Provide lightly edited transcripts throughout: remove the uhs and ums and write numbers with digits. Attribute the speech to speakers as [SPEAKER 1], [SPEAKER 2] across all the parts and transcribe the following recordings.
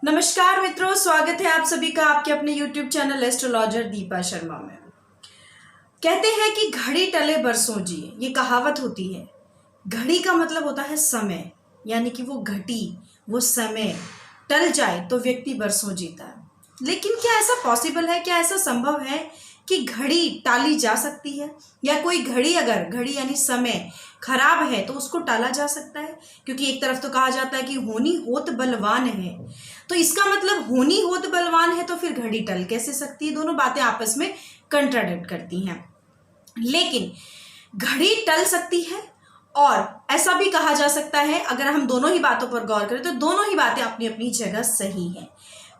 [SPEAKER 1] नमस्कार मित्रों, स्वागत है आप सभी का आपके अपने YouTube channel astrologer Deepa Sharma में। कहते हैं कि घड़ी टले बरसों जिए, ये कहावत होती है। घड़ी का मतलब होता है समय, यानी कि वो घटी, वो समय टल जाए तो व्यक्ति बरसों जीता है। लेकिन क्या ऐसा पॉसिबल है, क्या ऐसा संभव है कि घड़ी टाली जा सकती है, या कोई घड़ी, अगर घड़ी यानी समय खराब है तो उसको टाला जा सकता है? क्योंकि एक तरफ तो कहा जाता है कि होनी होत बलवान है, तो इसका मतलब होनी होत बलवान है तो फिर घड़ी टल कैसे सकती है? दोनों बातें आपस में कंट्राडिक्ट करती हैं। लेकिन घड़ी टल सकती है, और ऐसा भी कहा जा सकता है, अगर हम दोनों ही बातों पर गौर करें तो दोनों ही बातें अपनी अपनी जगह सही है।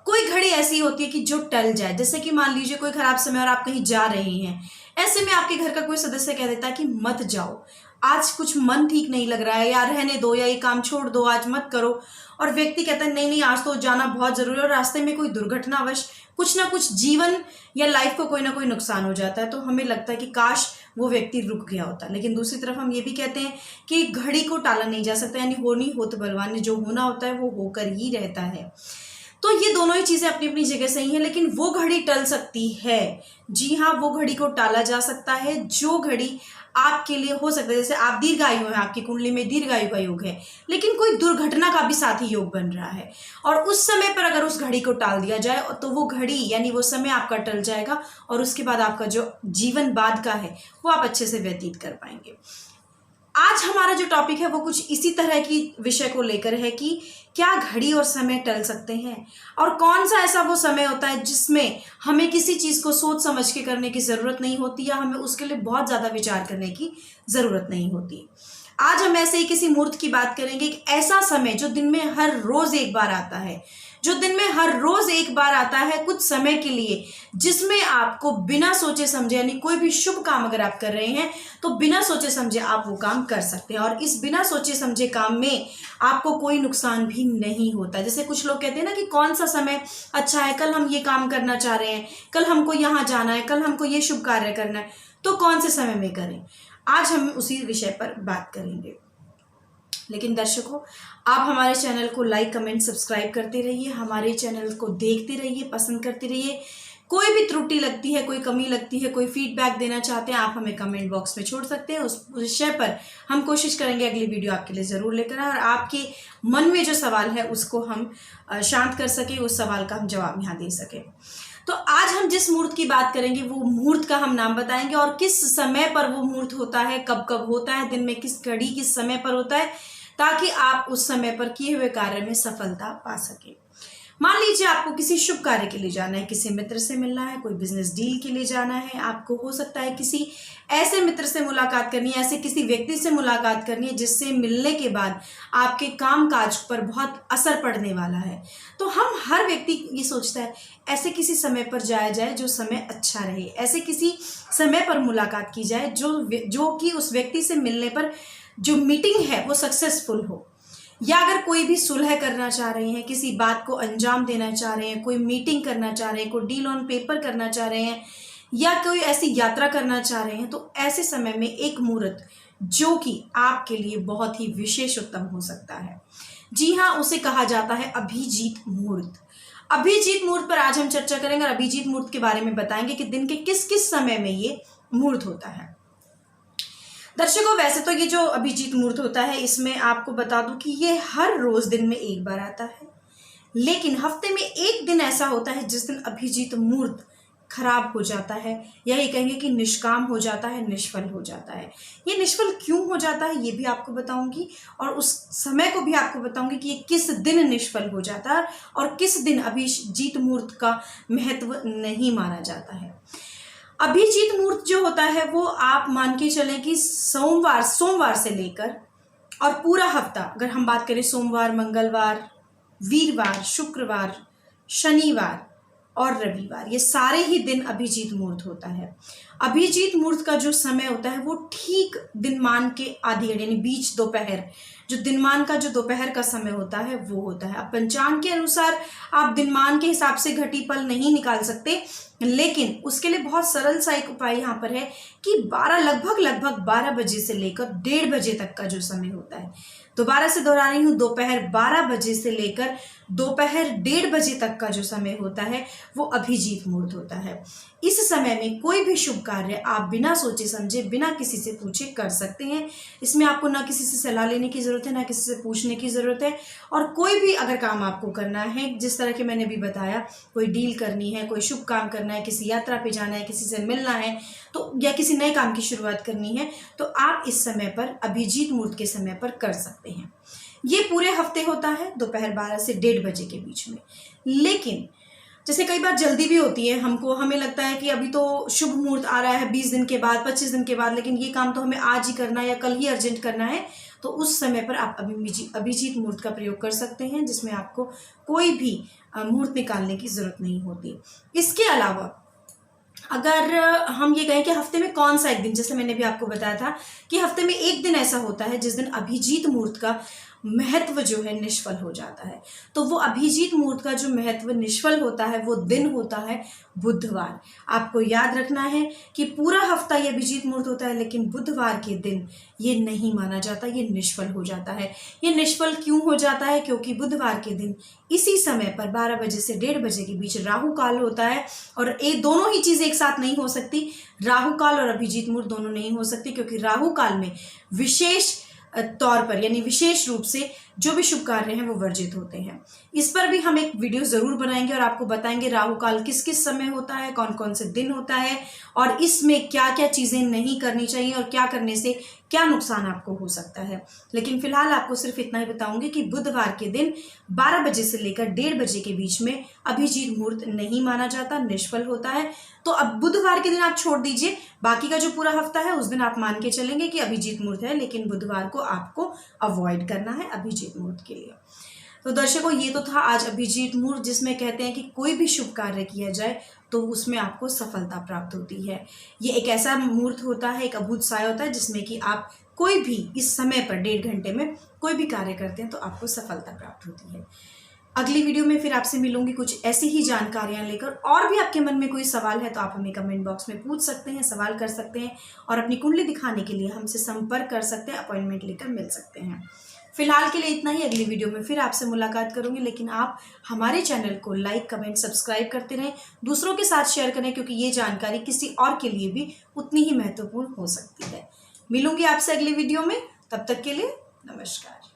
[SPEAKER 1] कोई घड़ी ऐसी होती है कि जो टल जाए, जैसे कि मान लीजिए कोई खराब समय और आप कहीं जा रहे हैं, ऐसे में आपके घर का कोई सदस्य कह देता है कि मत जाओ, आज कुछ मन ठीक नहीं लग रहा है, या रहने दो, या ये काम छोड़ दो, आज मत करो। और व्यक्ति कहता है नहीं नहीं, आज तो जाना बहुत जरूरी है, और रास्ते में कोई दुर्घटनावश कुछ ना कुछ जीवन या लाइफ को कोई ना कोई नुकसान हो जाता है, तो हमें लगता है कि काश वो व्यक्ति रुक गया होता। लेकिन दूसरी तरफ हम ये भी कहते हैं कि घड़ी को टाला नहीं जा सकता, यानी होनी होत बलवान, जो होना होता है वो होकर ही रहता है। तो ये दोनों ही चीजें अपनी अपनी जगह सही है, लेकिन वो घड़ी टल सकती है। जी हाँ, वो घड़ी को टाला जा सकता है जो घड़ी आपके लिए हो सकता है। जैसे आप दीर्घायु हैं, आपकी कुंडली में दीर्घायु का योग है, लेकिन कोई दुर्घटना का भी साथ ही योग बन रहा है, और उस समय पर अगर उस घड़ी को टाल दिया जाए तो वो घड़ी यानी वो समय आपका टल जाएगा, और उसके बाद आपका जो जीवन बाद का है वो आप अच्छे से व्यतीत कर पाएंगे। आज हमारा जो टॉपिक है वो कुछ इसी तरह की विषय को लेकर है कि क्या घड़ी और समय टल सकते हैं, और कौन सा ऐसा वो समय होता है जिसमें हमें किसी चीज को सोच समझ के करने की जरूरत नहीं होती, या हमें उसके लिए बहुत ज्यादा विचार करने की जरूरत नहीं होती। आज हम ऐसे ही किसी मुहूर्त की बात करेंगे, एक ऐसा समय जो दिन में हर रोज एक बार आता है, जो दिन में हर रोज एक बार आता है कुछ समय के लिए, जिसमें आपको बिना सोचे समझे, यानी कोई भी शुभ काम अगर आप कर रहे हैं तो बिना सोचे समझे आप वो काम कर सकते हैं, और इस बिना सोचे समझे काम में आपको कोई नुकसान भी नहीं होता। जैसे कुछ लोग कहते हैं ना कि कौन सा समय अच्छा है, कल हम ये काम करना चाह रहे हैं, कल हमको यहाँ जाना है, कल हमको ये शुभ कार्य करना है, तो कौन से समय में करें। आज हम उसी विषय पर बात करेंगे। लेकिन दर्शकों, आप हमारे चैनल को लाइक कमेंट सब्सक्राइब करते रहिए, हमारे चैनल को देखते रहिए, पसंद करते रहिए। कोई भी त्रुटि लगती है, कोई कमी लगती है, कोई फीडबैक देना चाहते हैं, आप हमें कमेंट बॉक्स में छोड़ सकते हैं। उस विषय पर हम कोशिश करेंगे अगली वीडियो आपके लिए ज़रूर लेकर आए, और आपके मन में जो सवाल है उसको हम शांत कर सके, उस सवाल का हम जवाब यहाँ दे सकें। तो आज हम जिस मुहूर्त की बात करेंगे वो मुहूर्त का हम नाम बताएंगे, और किस समय पर वो मुहूर्त होता है, कब कब होता है, दिन में किस घड़ी किस समय पर होता है, ताकि आप उस समय पर किए हुए कार्य में सफलता पा सके। मान लीजिए आपको किसी शुभ कार्य के लिए जाना है, किसी मित्र से मिलना है, कोई बिजनेस डील के लिए जाना है, आपको हो सकता है किसी ऐसे मित्र से मुलाकात करनी है, ऐसे किसी व्यक्ति से मुलाकात करनी है जिससे मिलने के बाद आपके काम काज पर बहुत असर पड़ने वाला है। तो हम हर व्यक्ति ये सोचता है ऐसे किसी समय पर जाया जाए जो समय अच्छा रहे, ऐसे किसी समय पर मुलाकात की जाए जो कि उस व्यक्ति से मिलने पर जो मीटिंग है वो सक्सेसफुल हो। या अगर कोई भी सुलह करना चाह रहे हैं, किसी बात को अंजाम देना चाह रहे हैं, कोई मीटिंग करना चाह रहे हैं, कोई डील ऑन पेपर करना चाह रहे हैं, या कोई ऐसी यात्रा करना चाह रहे हैं, तो ऐसे समय में एक मुहूर्त जो कि आपके लिए बहुत ही विशेष उत्तम हो सकता है। जी हाँ, उसे कहा जाता है अभिजीत मुहूर्त। अभिजीत मुहूर्त पर आज हम चर्चा करेंगे, और अभिजीत मुहूर्त के बारे में बताएंगे कि दिन के किस किस समय में ये मुहूर्त होता है। दर्शकों, वैसे तो ये जो अभिजीत मुहूर्त होता है, इसमें आपको बता दूं कि ये हर रोज दिन में एक बार आता है, लेकिन हफ्ते में एक दिन ऐसा होता है जिस दिन अभिजीत मुहूर्त खराब हो जाता है, या ये कहेंगे कि निष्काम हो जाता है, निष्फल हो जाता है। ये निष्फल क्यों हो जाता है ये भी आपको बताऊंगी, और उस समय को भी आपको बताऊंगी कि ये किस दिन निष्फल हो जाता है और किस दिन अभिजीत मुहूर्त का महत्व नहीं माना जाता है। अभिजीत मुहूर्त जो होता है वो आप मान के चलें कि सोमवार से लेकर और पूरा हफ्ता, अगर हम बात करें सोमवार, मंगलवार, वीरवार, शुक्रवार, शनिवार और रविवार, ये सारे ही दिन अभिजीत मुहूर्त होता है। अभिजीत मुहूर्त का जो समय होता है वो ठीक दिन मान के आधी घड़ी यानी बीच दोपहर जो दिनमान का जो दोपहर का समय होता है वो होता है। अब पंचांग के अनुसार आप दिनमान के हिसाब से घटी पल नहीं निकाल सकते, लेकिन उसके लिए बहुत सरल सा एक उपाय यहाँ पर है कि लगभग 12 बजे से लेकर 1:30 बजे तक का जो समय होता है, दोबारा से दोहरा रही हूँ, दोपहर 12 बजे से लेकर दोपहर 1:30 बजे तक का जो समय होता है वो अभिजीत मुहूर्त होता है। इस समय में कोई भी शुभ कार्य आप बिना सोचे समझे, बिना किसी से पूछे कर सकते हैं। इसमें आपको ना किसी से सलाह लेने की ज़रूरत है, ना किसी से पूछने की ज़रूरत है। और कोई भी अगर काम आपको करना है, जिस तरह के मैंने भी बताया, कोई डील करनी है, कोई शुभ काम करना है, किसी यात्रा पे जाना है, किसी से मिलना है, तो या किसी नए काम की शुरुआत करनी है, तो आप इस समय पर अभिजीत मुहूर्त के समय पर कर सकते हैं। ये पूरे हफ्ते होता है दोपहर 12 से 1:30 बजे के बीच में। लेकिन जैसे कई बार जल्दी भी होती है, हमें लगता है कि अभी तो शुभ मुहूर्त आ रहा है 20 दिन के बाद, 25 दिन के बाद, लेकिन ये काम तो हमें आज ही करना है या कल ही अर्जेंट करना है, तो उस समय पर आप अभिजीत मुहूर्त का प्रयोग कर सकते हैं, जिसमें आपको कोई भी मुहूर्त निकालने की जरूरत नहीं होती। इसके अलावा अगर हम ये कहें कि हफ्ते में कौन सा एक दिन, जैसे मैंने भी आपको बताया था कि हफ्ते में एक दिन ऐसा होता है जिस दिन अभिजीत मुहूर्त का महत्व जो है निष्फल हो जाता है, तो वो अभिजीत मुहूर्त का जो महत्व निष्फल होता है वो दिन होता है बुधवार। आपको याद रखना है कि पूरा हफ्ता ये अभिजीत मुहूर्त होता है, लेकिन बुधवार के दिन ये नहीं माना जाता, ये निष्फल हो जाता है। ये निष्फल क्यों हो जाता है? क्योंकि बुधवार के दिन इसी समय पर 12 बजे से 1:30 बजे के बीच राहु काल होता है, और ये दोनों ही चीज़ एक साथ नहीं हो सकती। राहु काल और अभिजीत मुहूर्त दोनों नहीं हो सकती, क्योंकि राहु काल में विशेष तौर पर यानी विशेष रूप से जो भी शुभ कार्य हैं वो वर्जित होते हैं। इस पर भी हम एक वीडियो जरूर बनाएंगे और आपको बताएंगे राहु काल किस किस समय होता है, कौन कौन से दिन होता है, और इसमें क्या क्या चीजें नहीं करनी चाहिए और क्या करने से क्या नुकसान आपको हो सकता है। लेकिन फिलहाल आपको सिर्फ इतना ही बताऊंगी कि बुधवार के दिन 12 बजे से लेकर 1:30 बजे के बीच में अभिजीत मुहूर्त नहीं माना जाता, निष्फल होता है। तो अब बुधवार के दिन आप छोड़ दीजिए, बाकी का जो पूरा हफ्ता है उस दिन आप मान के चलेंगे कि अभिजीत मुहूर्त है, लेकिन बुधवार को आपको अवॉइड करना है अभिजीत मुहूर्त के लिए। तो दर्शकों, ये तो था आज अभिजीत मुहूर्त, जिसमें कहते हैं कि कोई भी शुभ कार्य किया जाए तो उसमें आपको सफलता प्राप्त होती है। ये एक ऐसा मुहूर्त होता है, एक अभूत साय होता है, जिसमें कि आप कोई भी इस समय पर 1.5 घंटे में कोई भी कार्य करते हैं तो आपको सफलता प्राप्त होती है। अगली वीडियो में फिर आपसे मिलूंगी कुछ ऐसी ही जानकारियां लेकर। और भी आपके मन में कोई सवाल है तो आप हमें कमेंट बॉक्स में पूछ सकते हैं, सवाल कर सकते हैं, और अपनी कुंडली दिखाने के लिए हमसे संपर्क कर सकते हैं, अपॉइंटमेंट लेकर मिल सकते हैं। फिलहाल के लिए इतना ही, अगली वीडियो में फिर आपसे मुलाकात करूंगी। लेकिन आप हमारे चैनल को लाइक, कमेंट, सब्सक्राइब करते रहें, दूसरों के साथ शेयर करें, क्योंकि ये जानकारी किसी और के लिए भी उतनी ही महत्वपूर्ण हो सकती है। मिलूंगी आपसे अगली वीडियो में, तब तक के लिए नमस्कार।